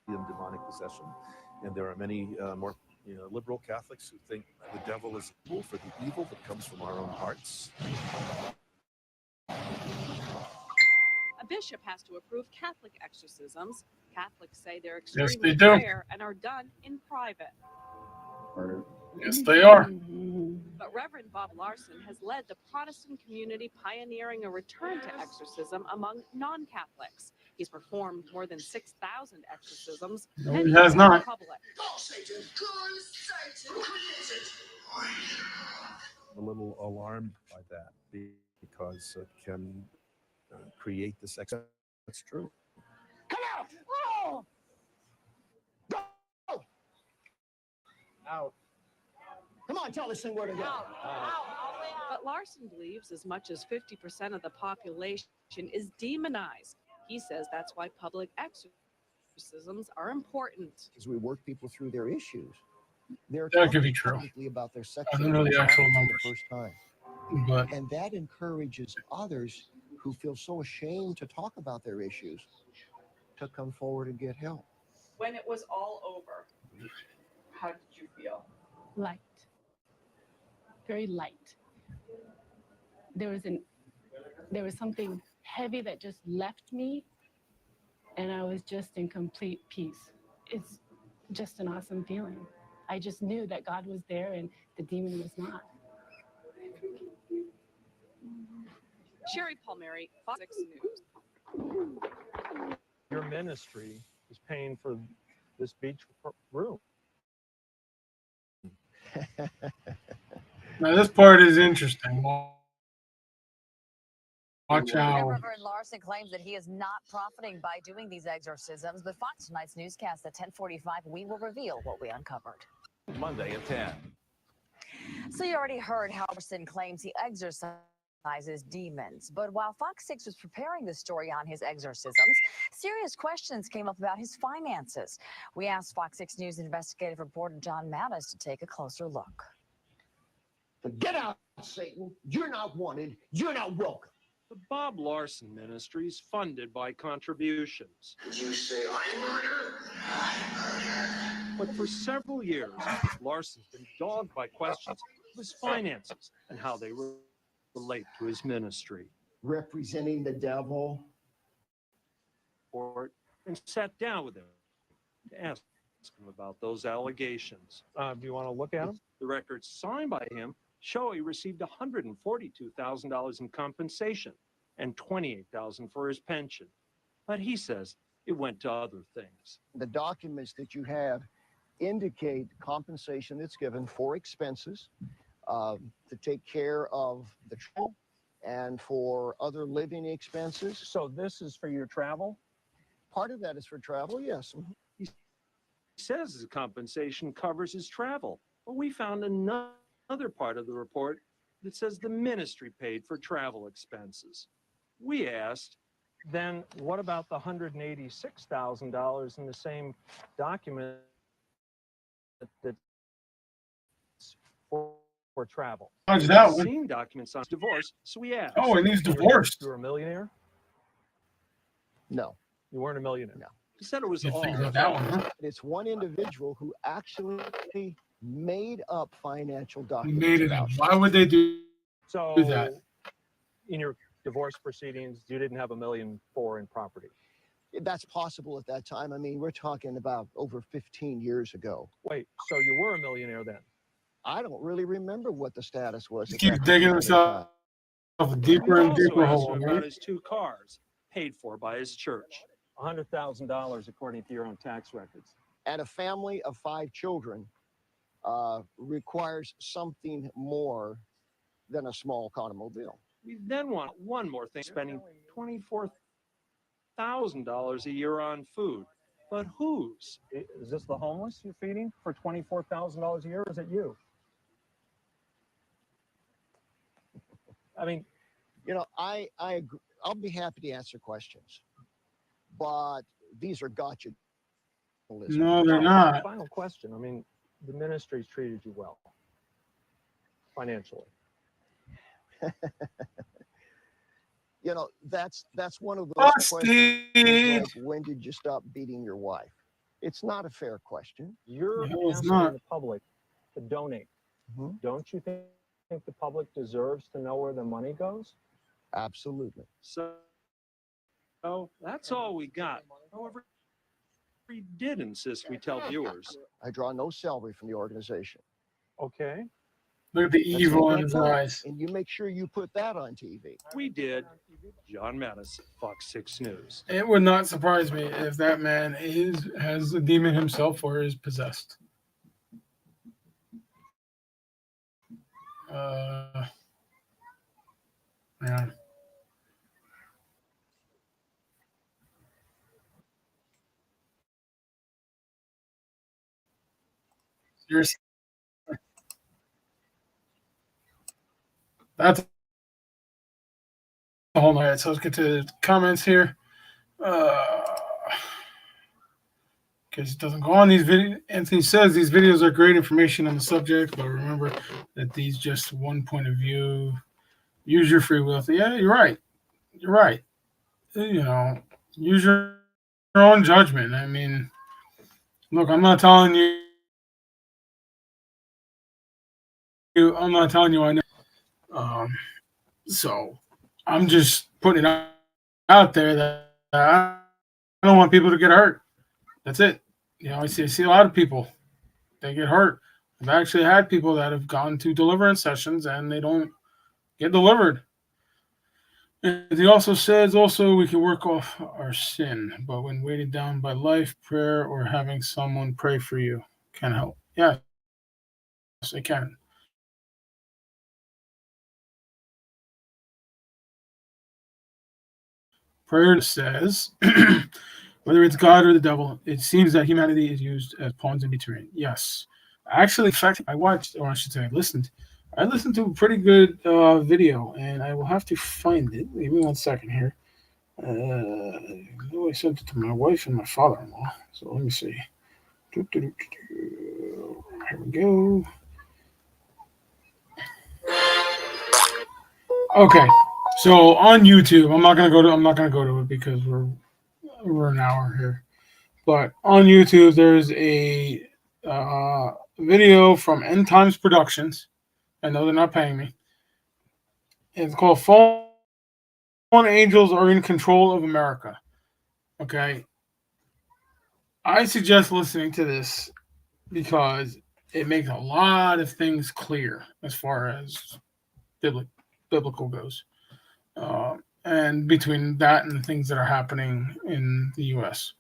in demonic possession, and there are many more liberal Catholics who think the devil is evil for the evil that comes from our own hearts. A bishop has to approve Catholic exorcisms. Catholics say they're Yes, extremely they do. rare and are done in private. Yes, they are. But Reverend Bob Larson has led the Protestant community pioneering a return to exorcism among non-Catholics. He's performed more than 6,000 exorcisms. No, and he has in not. public. I'm a little alarmed by that because it can create this. That's true. Come out! Oh! Go! Out. Come on, tell this thing where to go. But Larson believes as much as 50% of the population is demonized. He says that's why public exorcisms are important. As we work people through their issues, they're That could be talking true. publicly about their I sexual don't know the actual for numbers, the first time. but And that encourages others who feel so ashamed to talk about their issues to come forward and get help. When it was all over, how did you feel? Light. Very light. There was something heavy that just left me, and I was just in complete peace. It's just an awesome feeling. I just knew that God was there and the demon was not. Sherry Palmieri, Fox 6 News. Your ministry is paying for this beach room. now this part is interesting. Watch out. Reverend Larson claims that he is not profiting by doing these exorcisms, but Fox tonight's newscast at 10:45, we will reveal what we uncovered. Monday at 10. So you already heard how Larson claims he exorcised demons. But while Fox 6 was preparing the story on his exorcisms, serious questions came up about his finances. We asked Fox 6 News investigative reporter John Mattis to take a closer look. Get out, Satan. You're not wanted. You're not welcome. The Bob Larson ministry is funded by contributions. Did you say I murder? But for several years, Larson's been dogged by questions of his finances and how they relate to his ministry. Representing the devil. And sat down with him to ask him about those allegations. Do you want to look at them? The records signed by him show he received $142,000 in compensation and $28,000 for his pension. But he says it went to other things. The documents that you have indicate compensation that's given for expenses to take care of the travel and for other living expenses. So this is for your travel? Part of that is for travel, yes. He says his compensation covers his travel, but we found another part of the report that says the ministry paid for travel expenses. We asked, then what about the $186,000 in the same document that's for travel? How's that one? Seen documents on divorce, so we asked. Oh, and he's divorced. You were a millionaire? No. You weren't a millionaire? No. He said it was You all. think about that one, huh? It's one individual who actually made up financial He documents. made it up. Why would they do that? In your divorce proceedings, you didn't have $1.4 million in property. That's possible at that time. I mean, we're talking about over 15 years ago. Wait, so you were a millionaire then? I don't really remember what the status was. He at keeps that digging particular himself time. a deeper and Also deeper asked hole. him about Right? his 2 cars, paid for by his church. $100,000 according to your own tax records. And a family of 5 children requires something more than a small automobile. We then want one more thing, spending $24,000 a year on food. But whose? Is this the homeless you're feeding for $24,000 a year, or is it you? I mean, You know, I agree. I'll be happy to answer questions, but these are gotcha. No, they're not. Final question. I mean, the ministry's treated you well financially. You know, that's one of those Busted. questions like, when did you stop beating your wife? It's not a fair question. You're No, it's asking not. the public to donate. Mhm. Don't you think the public deserves to know where the money goes? Absolutely. So that's all we got. However, we did insist we tell viewers. I draw no salary from the organization. Okay, Look at the That's evil all in I his got. eyes. And you make sure you put that on TV. we did. John Mattis, Fox 6 News. It would not surprise me if that man has a demon himself or is possessed. Yeah. Seriously. That's a whole night. So let's get to the comments here. Because it doesn't go on. These videos, Anthony says these videos are great information on the subject, but remember that these just one point of view. Use your free will. Yeah, you're right. You're right. You know, use your own judgment. I mean, look, I'm not telling you. I'm not telling you I know. So I'm just putting it out there that I don't want people to get hurt. That's it. You know, I see a lot of people, they get hurt. I've actually had people that have gone to deliverance sessions and they don't get delivered. And he also says, we can work off our sin, but when weighted down by life, prayer, or having someone pray for you can help. Yes, it can. Prayer says, whether it's God or the devil, it seems that humanity is used as pawns in between. Yes. Actually, in fact, I watched, or I should say I listened I listened to a pretty good video, and I will have to find it. Give me 1 second here. I sent it to my wife and my father-in-law. So let me see. Here we go. Okay, so on YouTube, I'm not gonna go to it because we're an hour here. But on YouTube, there's a video from End Times Productions. I know they're not paying me. It's called "Fallen Angels Are in Control of America." Okay, I suggest listening to this because it makes a lot of things clear as far as biblical goes. And between that and the things that are happening in the U.S.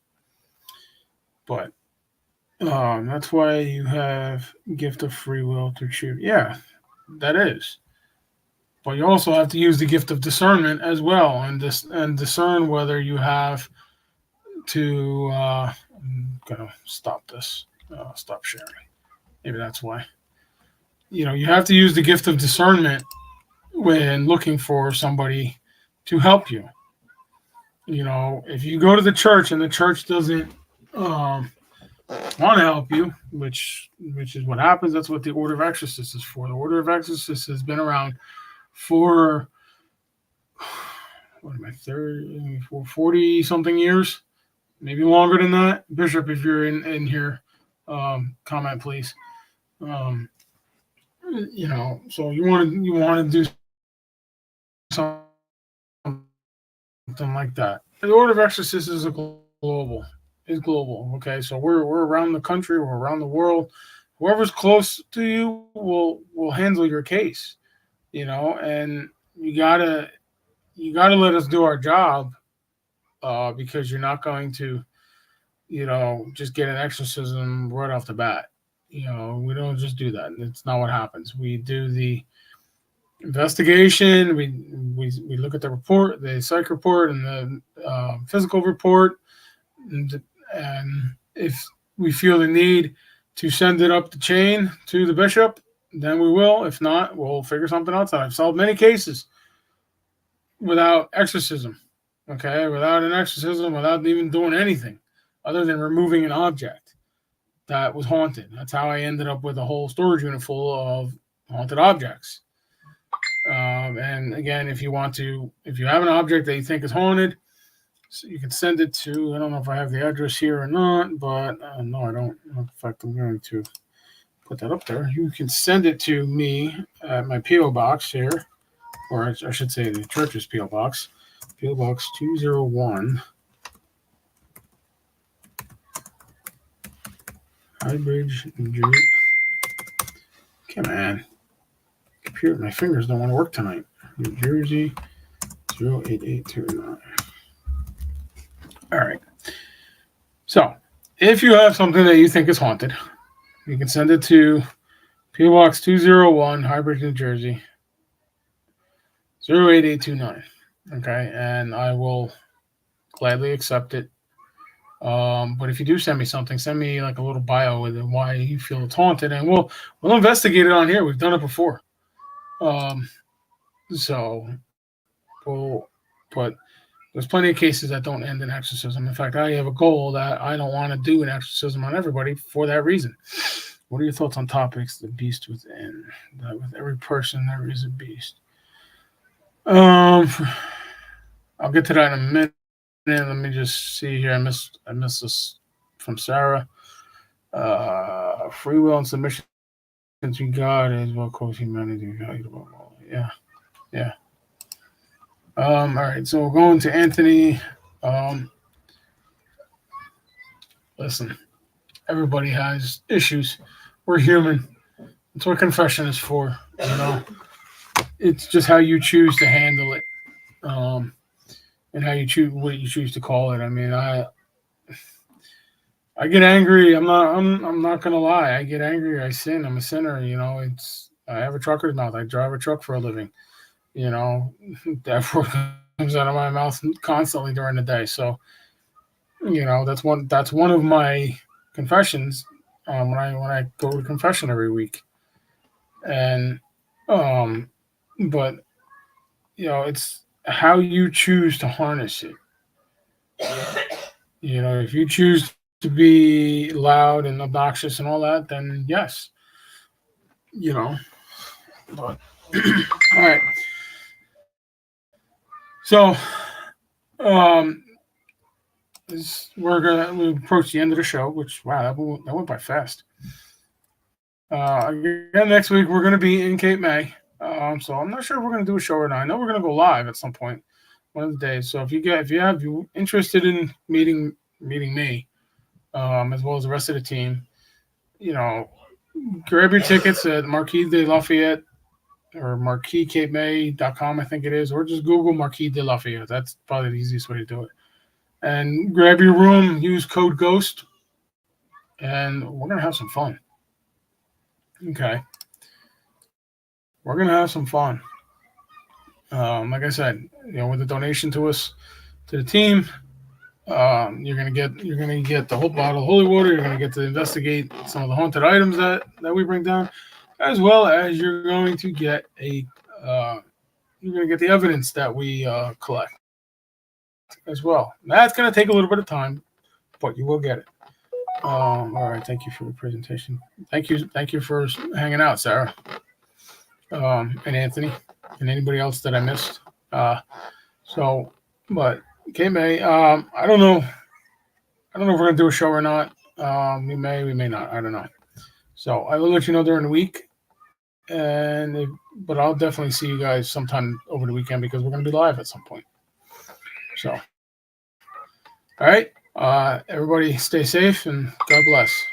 But that's why you have gift of free will to choose. Yeah, that is. But you also have to use the gift of discernment as well, and discern whether you have to. I'm gonna stop this. Stop sharing. Maybe that's why. You have to use the gift of discernment when looking for somebody to help you. If you go to the church and the church doesn't want to help you, which is what happens. That's what the Order of Exorcists is for. The Order of Exorcists has been around for what am I 30 for 40 something years, maybe longer than that. Bishop, if you're in here, comment please. So you want to do something like that. The Order of Exorcists is global. Is global. Okay, so we're around the country, we're around the world. Whoever's close to you will handle your case. And you gotta let us do our job, because you're not going to, just get an exorcism right off the bat. We don't just do that. It's not what happens. We do the investigation. We look at the report, the psych report, and the physical report, and if we feel the need to send it up the chain to the bishop, then we will. If not, we'll figure something else out. I've solved many cases without exorcism. Okay, without an exorcism, without even doing anything other than removing an object that was haunted. That's how I ended up with a whole storage unit full of haunted objects. And again, if you have an object that you think is haunted, so you can send it to, I don't know if I have the address here or not, but no, I don't. In fact, I'm going to put that up there. You can send it to me at my P.O. box here, or I should say the church's P.O. box. P.O. Box 201, Highbridge, New Jersey. Come on. Computer, my fingers don't want to work tonight. New Jersey, 08829. All right. So, if you have something that you think is haunted, you can send it to P.O. Box 201, Highbridge, New Jersey, 08829. Okay, and I will gladly accept it. But if you do send me something, send me like a little bio with why you feel it's haunted, and we'll investigate it on here. We've done it before. But there's plenty of cases that don't end in exorcism. In fact, I have a goal that I don't want to do an exorcism on everybody for that reason. What are your thoughts on topics? The beast within. That with every person there is a beast. I'll get to that in a minute. Let me just see here. I missed this from Sarah. Free will and submission to God is what calls humanity. Yeah. All right. So we're going to Anthony. Listen, everybody has issues. We're human. That's what confession is for. It's just how you choose to handle it. And how you choose what you choose to call it. I mean, I get angry. I'm not gonna lie. I get angry. I sin. I'm a sinner. I have a trucker's mouth. I drive a truck for a living. That word comes out of my mouth constantly during the day. So, that's one of my confessions when I go to confession every week. And But it's how you choose to harness it. If you choose to be loud and obnoxious and all that, then yes. But all right. So, um, we approach the end of the show, which wow, that went by fast. Again, next week we're going to be in Cape May. So I'm not sure if we're going to do a show or not. I know we're going to go live at some point, one of the days. So if you're interested in meeting me, as well as the rest of the team, grab your tickets at Marquis de Lafayette or marquiscapemay.com, I think it is, or just Google Marquis de Lafayette. That's probably the easiest way to do it. And grab your room, use code GHOST, and we're going to have some fun. Okay. We're going to have some fun. Like I said, with a donation to the team, you're gonna get the whole bottle of holy water. You're gonna get to investigate some of the haunted items that we bring down, as well as you're going to get the evidence that we collect as well. That's gonna take a little bit of time, but you will get it. All right. Thank you for the presentation. Thank you for hanging out, Sarah, and Anthony, and anybody else that I missed. But K-May, I don't know if we're gonna do a show or not. We may not. I don't know. So I will let you know during the week, but I'll definitely see you guys sometime over the weekend because we're gonna be live at some point. So, all right, everybody, stay safe and God bless.